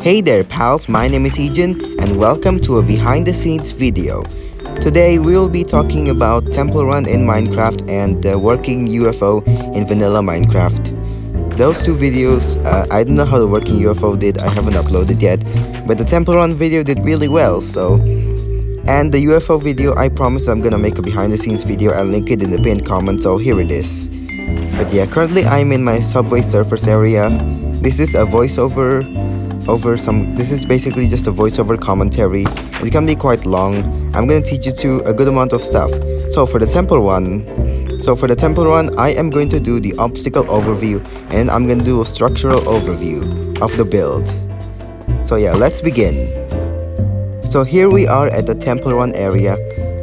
Hey there pals, my name is Ejin and welcome to a behind the scenes video. Today we will be talking about Temple Run in Minecraft and the Working UFO in vanilla Minecraft. Those two videos, I don't know how the Working UFO did, I haven't uploaded yet, but the Temple Run video did really well, so... And the UFO video, I promise I'm gonna make a behind the scenes video and link it in the pinned comment, so here it is. But yeah, currently I'm in my Subway Surfers area. This is a voiceover this is basically just a voiceover commentary. It can be quite long. I'm gonna teach you to a good amount of stuff. So for the temple run, I am going to do the obstacle overview and I'm gonna do a structural overview of the build. So yeah, let's begin. So here we are at the temple run area.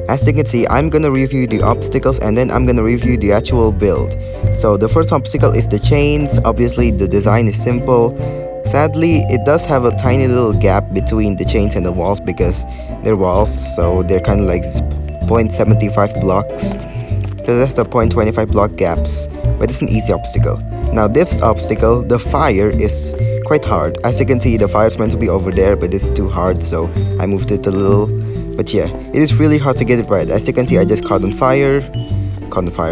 As you can see, I'm gonna review the obstacles and then I'm gonna review the actual build. So the first obstacle is the chains. Obviously the design is simple. Sadly, it does have a tiny little gap between the chains and the walls because they're walls, so they're kind of like 0.75 blocks. So that's the 0.25 block gaps, but it's an easy obstacle. Now this obstacle, the fire, is quite hard. As you can see, the fire's meant to be over there, but it's too hard, so I moved it a little. But yeah, it is really hard to get it right. As you can see, I just caught on fire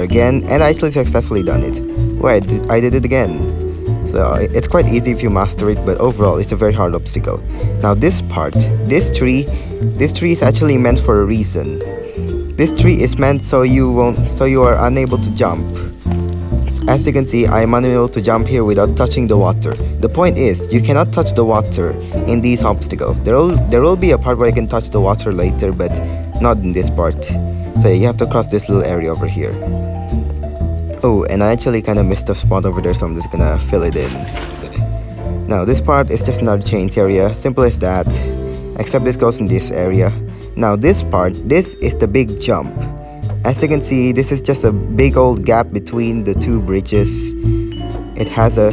again, and I actually successfully done it. Wait, I did it again. So it's quite easy if you master it, but overall it's a very hard obstacle. Now this tree is actually meant for a reason. This tree is meant so you are unable to jump. As you can see, I am unable to jump here without touching the water. The point is, you cannot touch the water in these obstacles. There will be a part where you can touch the water later, but not in this part. So you have to cross this little area over here. Oh, and I actually kind of missed a spot over there, so I'm just gonna fill it in. Now this part is just another chains area, simple as that, except this goes in this area. Now this is the big jump. As you can see, this is just a big old gap between the two bridges. It has a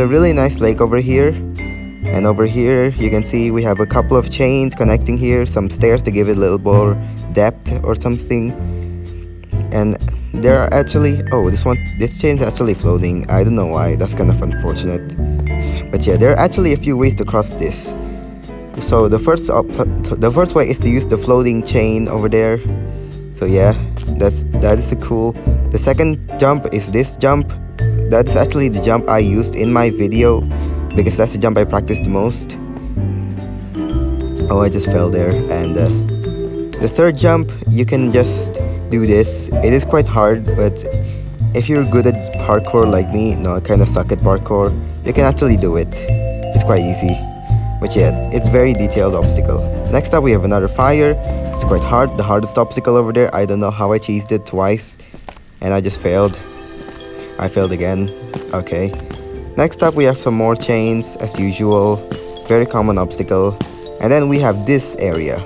really nice lake over here, and over here you can see we have a couple of chains connecting here, some stairs to give it a little more depth or something. And there are actually, this chain's actually floating. I don't know why, that's kind of unfortunate. But yeah, there are actually a few ways to cross this. So the first way is to use the floating chain over there. So yeah, that is cool. The second jump is this jump. That's actually the jump I used in my video because that's the jump I practiced the most. Oh, I just fell there. And the third jump, you can just do this. It is quite hard, but if you're good at parkour like me, no, I kind of suck at parkour, you can actually do it. It's quite easy. But yeah, it's very detailed obstacle. Next up we have another fire. It's quite hard, the hardest obstacle over there. I don't know how I cheesed it twice and I just failed. I failed again. Okay. Next up we have some more chains as usual. Very common obstacle. And then we have this area.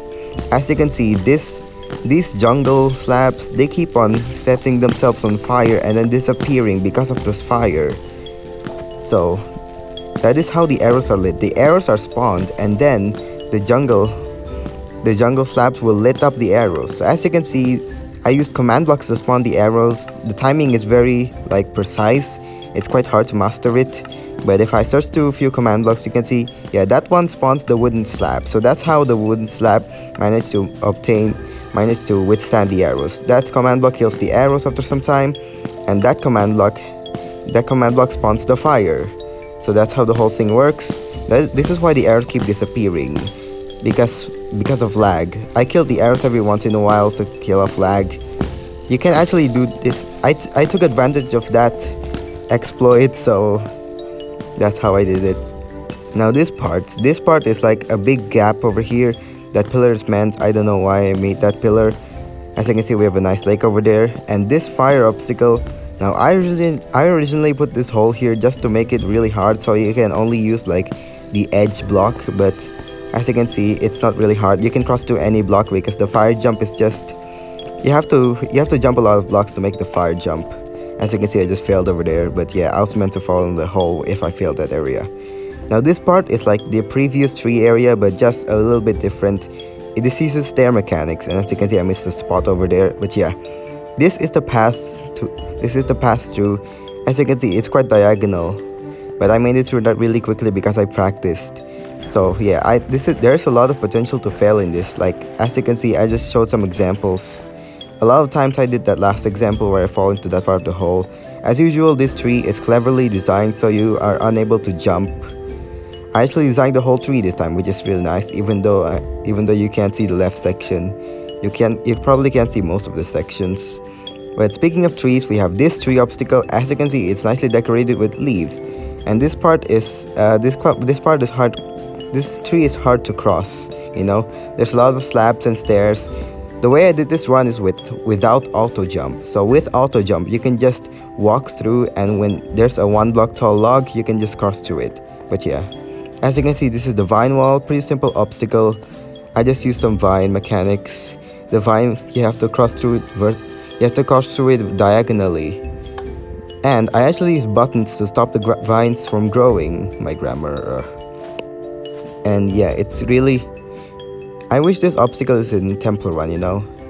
As you can see, these jungle slabs, they keep on setting themselves on fire and then disappearing because of this fire. So that is how the arrows are lit. The arrows are spawned and then the jungle slabs will lit up the arrows. So as you can see, I used command blocks to spawn the arrows. The timing is very precise. It's quite hard to master it. But if I search through a few command blocks, you can see, yeah, that one spawns the wooden slab. So that's how the wooden slab managed to withstand the arrows. That command block kills the arrows after some time, and that command block spawns the fire. So that's how the whole thing works. This is why the arrows keep disappearing, because of lag. I kill the arrows every once in a while to kill off lag. You can actually do this. I took advantage of that exploit, so that's how I did it. Now this part is like a big gap over here. That pillar is meant, I don't know why I made that pillar. As you can see, we have a nice lake over there. And this fire obstacle, now I originally put this hole here just to make it really hard so you can only use like the edge block. But as you can see, it's not really hard. You can cross to any block because the fire jump is just, you have to jump a lot of blocks to make the fire jump. As you can see, I just failed over there. But yeah, I was meant to fall in the hole if I failed that area. Now this part is like the previous tree area, but just a little bit different. It uses stair mechanics, and as you can see, I missed a spot over there. But yeah, this is the path through. As you can see, it's quite diagonal. but I made it through that really quickly because I practiced. So yeah, there's a lot of potential to fail in this. Like as you can see, I just showed some examples. A lot of times I did that last example where I fall into that part of the hole. As usual, this tree is cleverly designed so you are unable to jump. I actually designed the whole tree this time, which is really nice. Even though you can't see the left section, you probably can't see most of the sections. But speaking of trees, we have this tree obstacle. As you can see, it's nicely decorated with leaves, and this part is hard. This tree is hard to cross. There's a lot of slabs and stairs. The way I did this run is without auto jump. So with auto jump, you can just walk through, and when there's a 1 block tall log, you can just cross through it. But yeah, as you can see, this is the vine wall. Pretty simple obstacle. I just used some vine mechanics. The vine, you have to cross through it diagonally. And I actually use buttons to stop the vines from growing. My grammar. And yeah, it's really... I wish this obstacle is in Temple Run,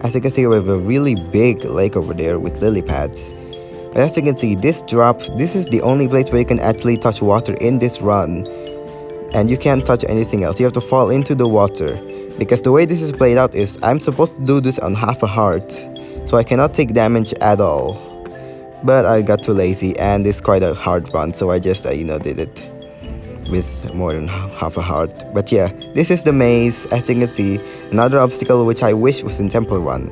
As you can see, we have a really big lake over there with lily pads. But as you can see, this is the only place where you can actually touch water in this run. And you can't touch anything else. You have to fall into the water. Because the way this is played out is, I'm supposed to do this on half a heart. So I cannot take damage at all. But I got too lazy, and it's quite a hard run, so I just, did it with more than half a heart. But yeah, this is the maze. As you can see, another obstacle which I wish was in Temple Run.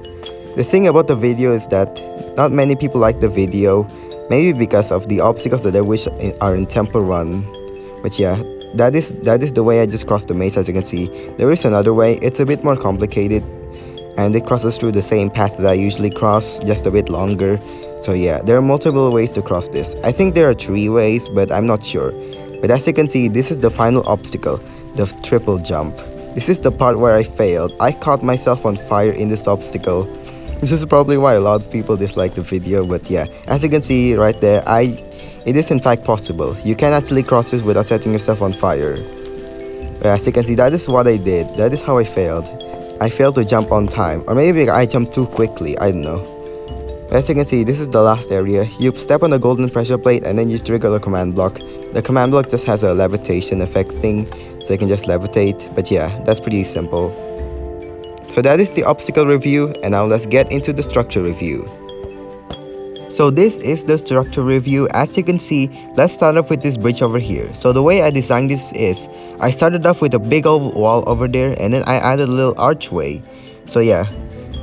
The thing about the video is that not many people like the video, maybe because of the obstacles that I wish are in Temple Run. But yeah, that is the way I just crossed the maze. As you can see, there is another way. It's a bit more complicated, and it crosses through the same path that I usually cross, just a bit longer. So yeah, there are multiple ways to cross this. I think there are 3 ways, but I'm not sure. But as you can see, this is the final obstacle, the triple jump. This is the part where I failed. I caught myself on fire in this obstacle. This is probably why a lot of people dislike the video, but yeah, as you can see right there, it is in fact possible. You can actually cross this without setting yourself on fire. But as you can see, that is what I did. That is how I failed. I failed to jump on time, or maybe I jumped too quickly, I don't know. As you can see, this is the last area. You step on the golden pressure plate and then you trigger the command block. The command block just has a levitation effect thing, so you can just levitate. But yeah, that's pretty simple. So that is the obstacle review, and now let's get into the structure review. So this is the structure review. As you can see, let's start off with this bridge over here. So the way I designed this is, I started off with a big old wall over there, and then I added a little archway. So yeah,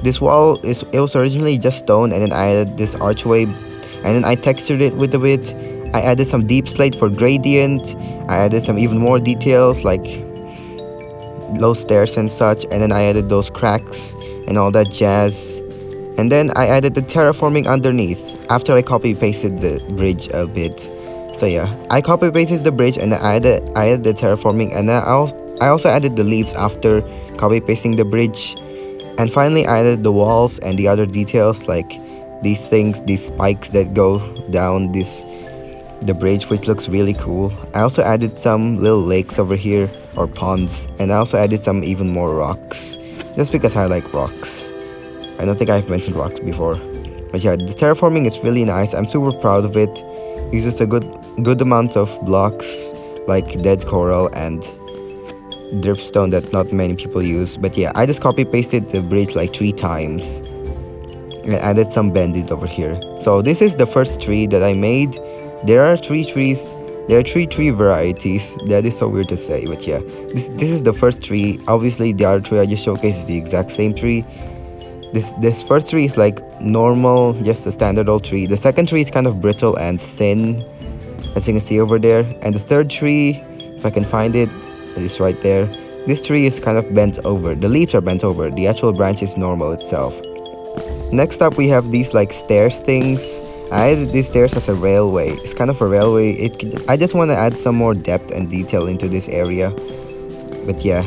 this wall it was originally just stone, and then I added this archway, and then I textured it with a bit. I added some deep slate for gradient. I added some even more details like low stairs and such, and then I added those cracks and all that jazz. And then I added the terraforming underneath after I copy pasted the bridge a bit. So yeah, I copy pasted the bridge, and I added the terraforming, and then I also added the leaves after copy pasting the bridge. And finally I added the walls and the other details like these things, these spikes that go down the bridge, which looks really cool. I also added some little lakes over here, or ponds, and I also added some even more rocks, just because I like rocks. I don't think I've mentioned rocks before. But yeah, the terraforming is really nice. I'm super proud of it. It uses a good amount of blocks like dead coral and dripstone that not many people use. But yeah, I just copy pasted the bridge like 3 times and added some bandit over here. So this is the first tree that I made. There are 3 trees. There are 3 tree varieties. That is so weird to say, but yeah, this is the first tree. Obviously the other tree I just showcased is the exact same tree. This first tree is like normal, just a standard old tree. The second tree is kind of brittle and thin, as you can see over there. And the third tree, if I can find it, is right there. This tree is kind of bent over. The leaves are bent over. The actual branch is normal itself. Next up, we have these like stairs things. I added these stairs as a railway. It's kind of a railway. I just want to add some more depth and detail into this area. But yeah,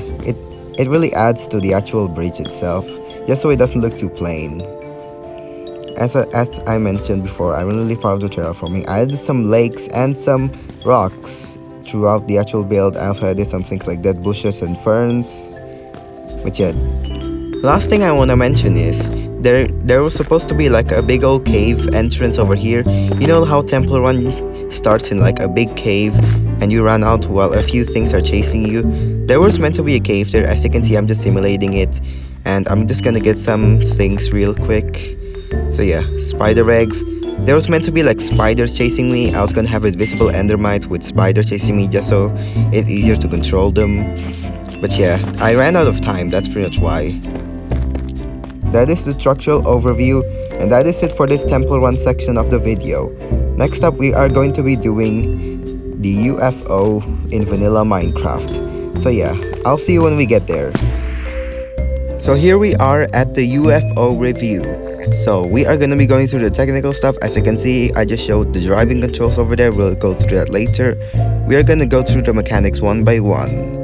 it really adds to the actual bridge itself, just so it doesn't look too plain. As I mentioned before, I'm really proud of the terraforming. I added some lakes and some rocks throughout the actual build. I also added some things like dead bushes and ferns. But yeah, last thing I want to mention is there was supposed to be like a big old cave entrance over here. You know how Temple Run starts in like a big cave, and you run out while a few things are chasing you. There was meant to be a cave there. As you can see, I'm just simulating it, and I'm just gonna get some things real quick. So yeah, spider eggs. There was meant to be like spiders chasing me. I was gonna have invisible endermites with spiders chasing me just so it's easier to control them. But yeah, I ran out of time, that's pretty much why. That is the structural overview, and that is it for this Temple Run section of the video. Next up, we are going to be doing the UFO in vanilla Minecraft. So yeah, I'll see you when we get there. So here we are at the UFO review. So we are going to be going through the technical stuff. As you can see, I just showed the driving controls over there. We'll go through that later. We are going to go through the mechanics one by one.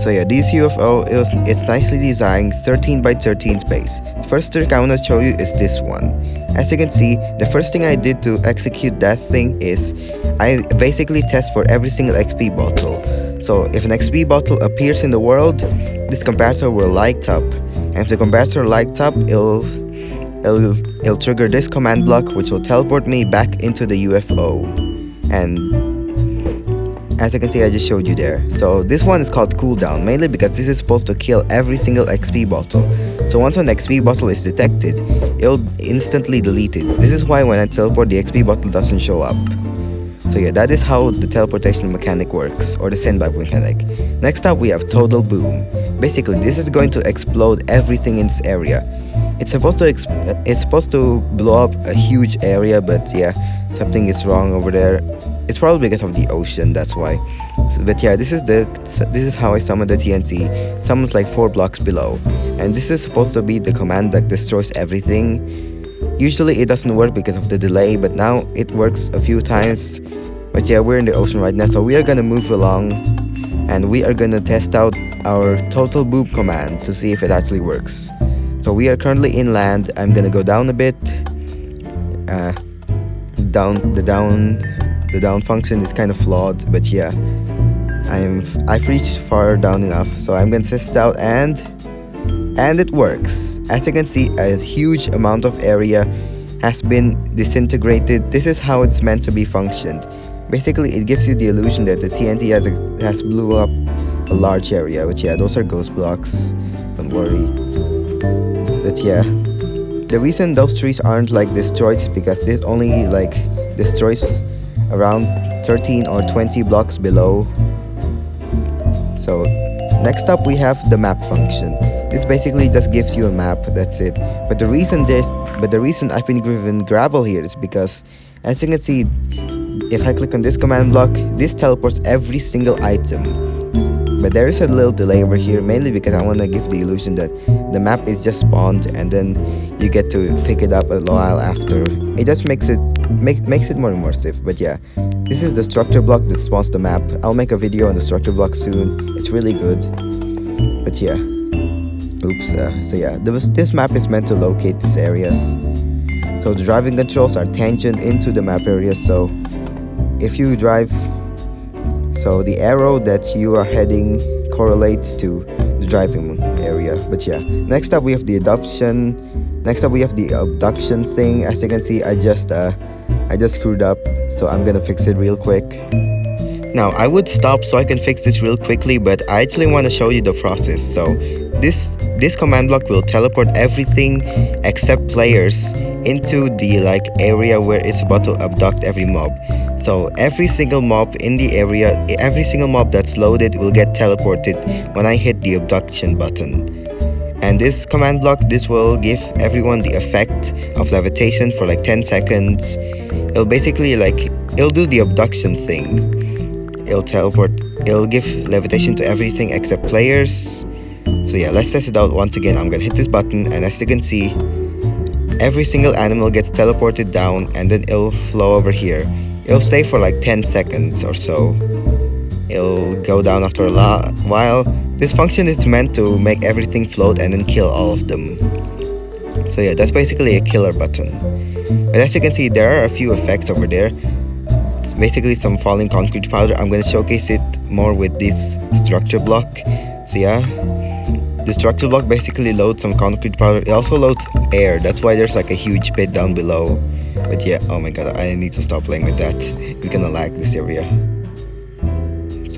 So yeah, this UFO, it's nicely designed, 13 by 13 space. First trick I want to show you is this one. As you can see, the first thing I did to execute that thing is I basically test for every single XP bottle. So if an XP bottle appears in the world, this comparator will light up. And if the comparator lights up, it'll trigger this command block, which will teleport me back into the UFO. And as you can see, I just showed you there. So this one is called cooldown, mainly because this is supposed to kill every single XP bottle. So once an XP bottle is detected, it'll instantly delete it. This is why when I teleport, the XP bottle doesn't show up. So yeah, that is how the teleportation mechanic works, or the sandbag mechanic. Next up, we have total boom. Basically, this is going to explode everything in this area. It's supposed to blow up a huge area, but yeah, something is wrong over there. It's probably because of the ocean, that's why. But yeah, this is how I summon the TNT. Summons like 4 blocks below, and this is supposed to be the command that destroys everything. Usually it doesn't work because of the delay, but now it works a few times. But yeah, we're in the ocean right now, so we are gonna move along, and we are gonna test out our total boom command to see if it actually works. So we are currently inland. I'm gonna go down a bit. The down function is kind of flawed, but yeah, I've reached far down enough, so I'm gonna test it out, and it works. As you can see, a huge amount of area has been disintegrated. This is how it's meant to be functioned. Basically, it gives you the illusion that the TNT has blew up a large area, but yeah, those are ghost blocks, don't worry. But yeah, the reason those trees aren't like destroyed is because this only like destroys around 13 or 20 blocks below. So next up, we have the map function. This basically just gives you a map, that's it. But the reason I've been given gravel here is because, as you can see, if I click on this command block, this teleports every single item. But there is a little delay over here, mainly because I want to give the illusion that the map is just spawned and then you get to pick it up a while after. It just makes it more immersive. But yeah, this is the structure block that spawns the map. I'll make a video on the structure block soon. It's really good. But yeah, so yeah, this map is meant to locate these areas. So the driving controls are tangent into the map area. So if you drive, so the arrow that you are heading correlates to the driving area. But yeah, next up we have the abduction. Thing. As you can see, I just screwed up, so I'm gonna fix it real quick. Now I would stop so I can fix this real quickly, but I actually want to show you the process. So this command block will teleport everything except players into the like area where it's about to abduct every mob. So every single mob in the area, every single mob that's loaded will get teleported when I hit the abduction button. And this command block, this will give everyone the effect of levitation for like 10 seconds. It'll basically it'll do the abduction thing. It'll give levitation to everything except players. So yeah, let's test it out once again. I'm gonna hit this button, and as you can see, every single animal gets teleported down, and then it'll flow over here. It'll stay for like 10 seconds or so. It'll go down after a while. This function is meant to make everything float and then kill all of them. So yeah, that's basically a killer button. But as you can see, there are a few effects over there. It's basically some falling concrete powder. I'm going to showcase it more with this structure block. So yeah, the structure block basically loads some concrete powder. It also loads air. That's why there's like a huge pit down below. But yeah, oh my god, I need to stop playing with that. It's gonna lag this area.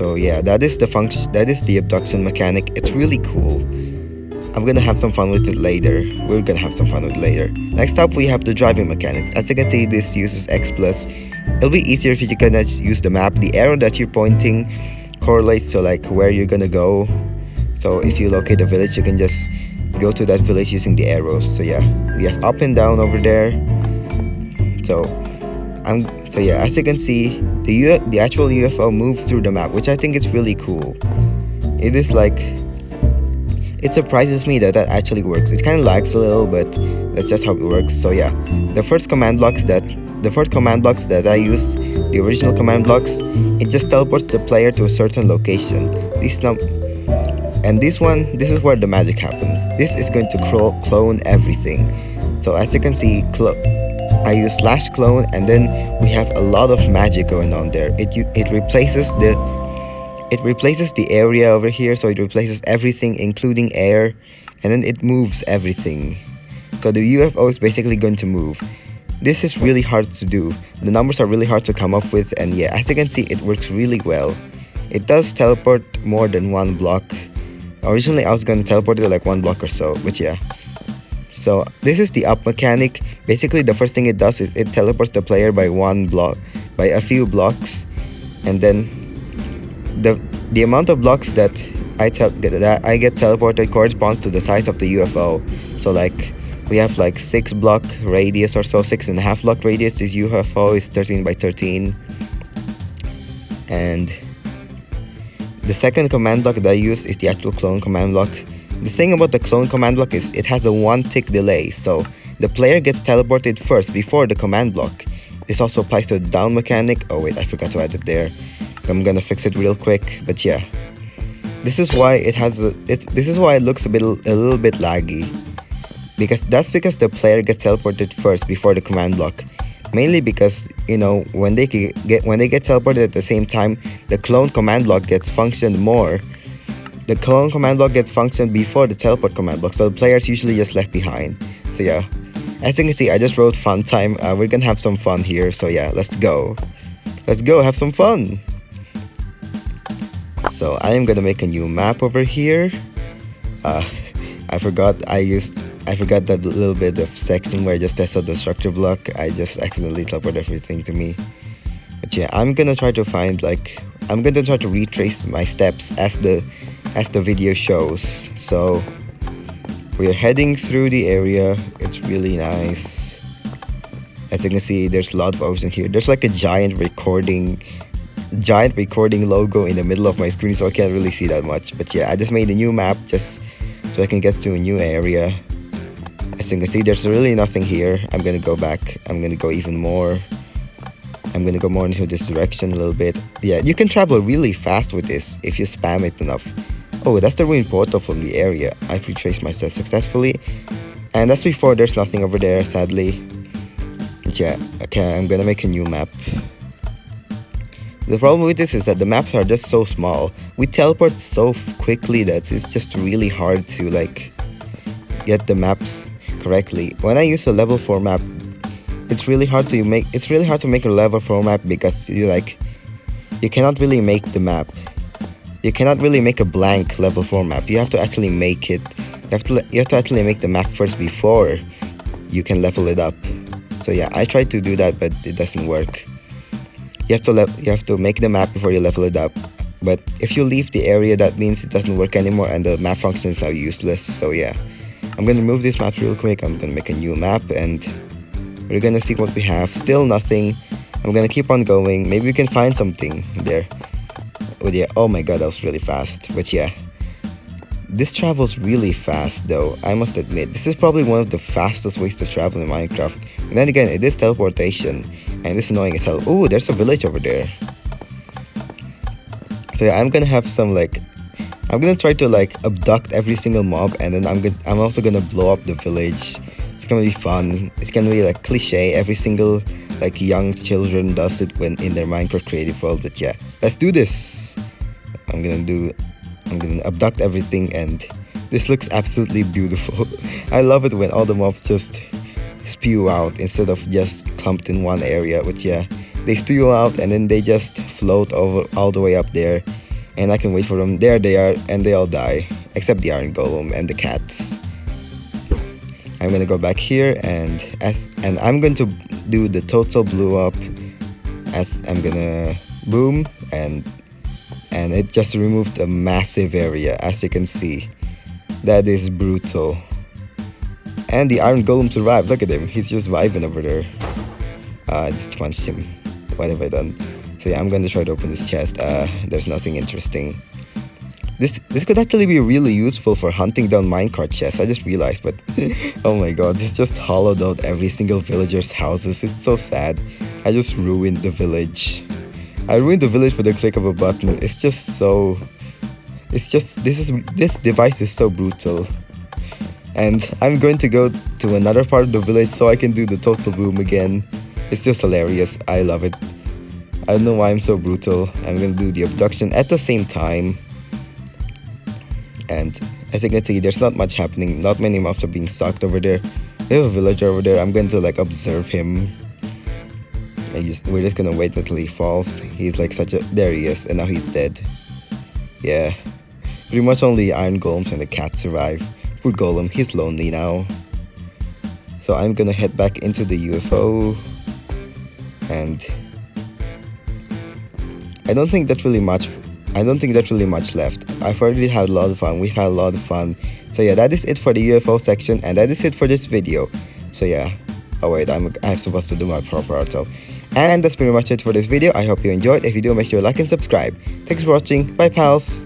So yeah, that is the function. That is the abduction mechanic. It's really cool. I'm gonna have some fun with it later. We're gonna have some fun with it later. Next up, we have the driving mechanics. As you can see, this uses X+. It'll be easier if you can just use the map. The arrow that you're pointing correlates to like where you're gonna go. So if you locate a village, you can just go to that village using the arrows. So yeah, we have up and down over there. So yeah, as you can see, the actual UFO moves through the map, which I think is really cool. It is like, it surprises me that actually works. It kind of lags a little, but that's just how it works. So yeah, the first command blocks that I used, the original command blocks, it just teleports the player to a certain location. This is where the magic happens. This is going to clone everything. So as you can see, I use /clone, and then we have a lot of magic going on there. It replaces the area over here, so it replaces everything including air, and then it moves everything. So the UFO is basically going to move. This is really hard to do. The numbers are really hard to come up with, and yeah, as you can see, it works really well. It does teleport more than one block. Originally I was going to teleport it like one block or so, but yeah. So this is the up mechanic. Basically the first thing it does is it teleports the player by a few blocks, and then the amount of blocks that I get teleported corresponds to the size of the UFO. So like we have like 6 block radius or so, 6.5 block radius. This UFO is 13 by 13. And the second command block that I use is the actual clone command block. The thing about the clone command block is it has a 1 tick delay, so the player gets teleported first before the command block. This also applies to the down mechanic. Oh wait, I forgot to add it there. I'm gonna fix it real quick, but yeah. This is why it looks a little bit laggy. Because the player gets teleported first before the command block. Mainly because, you know, when they get teleported at the same time, the clone command block gets functioned more. The clone command block gets functioned before the teleport command block, so the player's usually just left behind. So yeah, as you can see, I just wrote fun time. We're gonna have some fun here, so yeah, let's go have some fun. So I am gonna make a new map over here. I forgot that little bit of section where I just tested the structure block. I just accidentally teleported everything to me. But yeah, I'm gonna try to retrace my steps as the video shows. So we're heading through the area. It's really nice. As you can see, there's a lot of ocean here. There's like a giant recording logo in the middle of my screen, so I can't really see that much. But yeah, I just made a new map just so I can get to a new area. As you can see, there's really nothing here. I'm gonna go back. I'm gonna go even more. I'm gonna go more into this direction a little bit. Yeah, you can travel really fast with this if you spam it enough. Oh, that's the ruined portal from the area. I've retraced myself successfully. And as before, there's nothing over there, sadly. But yeah, okay, I'm gonna make a new map. The problem with this is that the maps are just so small. We teleport so quickly that it's just really hard to like get the maps correctly. When I use a level 4 map, it's really hard to make a level 4 map because you cannot really make the map. You cannot really make a blank level 4 map. You have to actually make it. You have to actually make the map first before you can level it up. So yeah, I tried to do that, but it doesn't work. You have to make the map before you level it up. But if you leave the area, that means it doesn't work anymore and the map functions are useless. So yeah, I'm gonna move this map real quick. I'm gonna make a new map and we're gonna see what we have. Still nothing. I'm gonna keep on going. Maybe we can find something there. Oh yeah, oh my god, that was really fast. But yeah, this travels really fast though, I must admit. This is probably one of the fastest ways to travel in Minecraft. And then again, it is teleportation, and it's annoying as hell. Oh, there's a village over there. So yeah, I'm gonna try to like abduct every single mob, and then I'm also gonna blow up the village. It's gonna be fun. It's gonna be like cliche. Every single like young children does it when in their Minecraft creative world. But yeah, let's do this. I'm gonna abduct everything, and this looks absolutely beautiful. I love it when all the mobs just spew out instead of just clumped in one area. But yeah, they spew out and then they just float over all the way up there. and I can wait for them. There they are, and they all die, except the iron golem and the cats. I'm gonna go back here, and I'm going to do the total blow up, as I'm gonna boom, and it just removed a massive area, as you can see. That is brutal. And the iron golem survived. Look at him, he's just vibing over there. I just punched him. What have I done? So yeah, I'm gonna try to open this chest. There's nothing interesting. This could actually be really useful for hunting down minecart chests, I just realized, but oh my god, it's just hollowed out every single villager's houses. It's so sad. I just ruined the village. I ruined the village for the click of a button. It's just so... This device is so brutal. And I'm going to go to another part of the village so I can do the total boom again. It's just hilarious. I love it. I don't know why I'm so brutal. I'm gonna do the abduction at the same time. And as you can see, there's not much happening. Not many mobs are being sucked over there. We have a villager over there. I'm going to like observe him. We're just gonna wait until he falls. He's like such a... There he is, and now he's dead. Yeah. Pretty much only iron golems and the cat survive. Poor golem, he's lonely now. So I'm gonna head back into the UFO. And I don't think that's really much left. I've already had a lot of fun. We've had a lot of fun. So yeah, that is it for the UFO section, and that is it for this video. So yeah. Oh wait, I'm supposed to do my proper outro. And that's pretty much it for this video. I hope you enjoyed. If you do, make sure to like and subscribe. Thanks for watching. Bye pals.